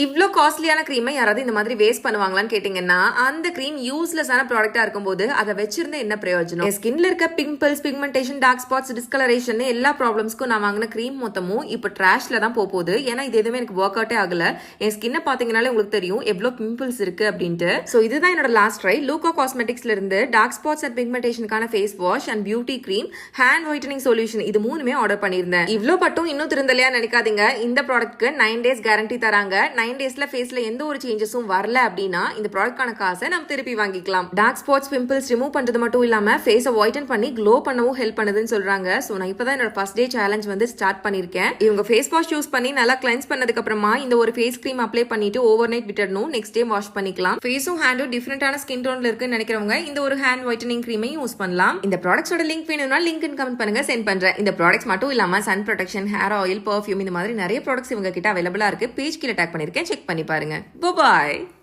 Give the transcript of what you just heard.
இவ்ளோ காஸ்ட்லியான கிரீமை யாராவது இந்த மாதிரி வேஸ்ட் பண்ணுவாங்களான்னு கேட்டீங்கன்னா, அந்த கிரீம் யூஸ்லெஸ்ஸான ப்ராடக்ட்டா இருக்கும்போது அதை வச்சிருந்த என்ன பிரயோஜனம்? என் ஸ்கின்ல இருக்க pimples, pigmentation, dark spots, discoloration எல்லா ப்ராப்ளம்ஸ்க்கும் நான் வாங்கின கிரீம் மொத்தமும் இப்போ ட்ராஷ்ல தான் போகுது. ஏன்னா இது எதுவுமே எனக்கு ஒர்க் அவுட்டே ஆகல. என் ஸ்கின்னை பாத்தீங்கன்னாலே உங்களுக்கு தெரியும் எவ்வளவு பிம்பிள்ஸ் இருக்கு அப்படின்ட்டு. ஸோ இதுதான் என்னோட லாஸ்ட் ட்ரை. லூகா காஸ்மெட்டிக்ஸ்ல இருந்து டார்க் ஸ்பாட்ஸ் அண்ட் பிக்மெண்டேஷனுக்கான face wash and beauty cream, hand whitening solution இது மூணுமே ஆர்டர் பண்ணியிருந்தேன். இவ்ளோ பட்டும் இன்னும் திருந்தலையா நினைக்காதீங்க. இந்த ப்ராடக்ட்க்கு 9 days கேரண்டி தராங்க. 9 daysல ஃபேஸ்ல எந்த ஒரு சேஞ்சஸும் வரல அப்படின்னா இந்த ப்ராடக்ட்கான காசை நம்ம திருப்பி வாங்கிக்கலாம். டார்க் ஸ்பாட்ஸ், பிம்பிள்ஸ் ரிமூவ் பண்றது மட்டும் இல்லாம ஃபேஸை ஒயிட்டன் பண்ணி க்ளோ பண்ணவும் ஹெல்ப் பண்ணுதுன்னு சொல்றாங்க. சோ நான் இப்பதான் என்னோட ஃபர்ஸ்ட் டே சேலஞ்ச் வந்து ஸ்டார்ட் பண்ணிருக்கேன். இவங்க ஃபேஸ் வாஷ் யூஸ் பண்ணி நல்லா கிளென்ஸ் பண்ணதுக்கு அப்புறமா இந்த ஒரு ஃபேஸ் கிரீம் அப்ளை பண்ணிட்டு ஓவர் நைட் விட்டுடணும். நெக்ஸ்ட் டே வாஷ் பண்ணிக்கலாம். ஃபேஸும் ஹேண்டும் டிஃபரெண்டான ஸ்கின் டோன்ல இருக்குன்னு நினைக்கிறவங்க இந்த ஒரு ஹேண்ட் ஒயிட்டனிங் கிரீமை யூஸ் பண்ணலாம். இந்த ப்ராடக்ட்ஸோட லிங்க் வேணும்னா லிங்க் கமெண்ட் பண்ணுங்க, சென்ட் பண்றேன். இந்த ப்ராடக்ட்ஸ் மட்டும் இல்லாம sun protection, hair oil, perfume இந்த மாதிரி நிறைய ப்ராடக்ட்ஸ் இவங்க கிட்ட அவைலபிளா இருக்கு. பேஜ் கீழ டேக் பண்ணிருக்கேன், செக் பண்ணி பாருங்க. Bye bye.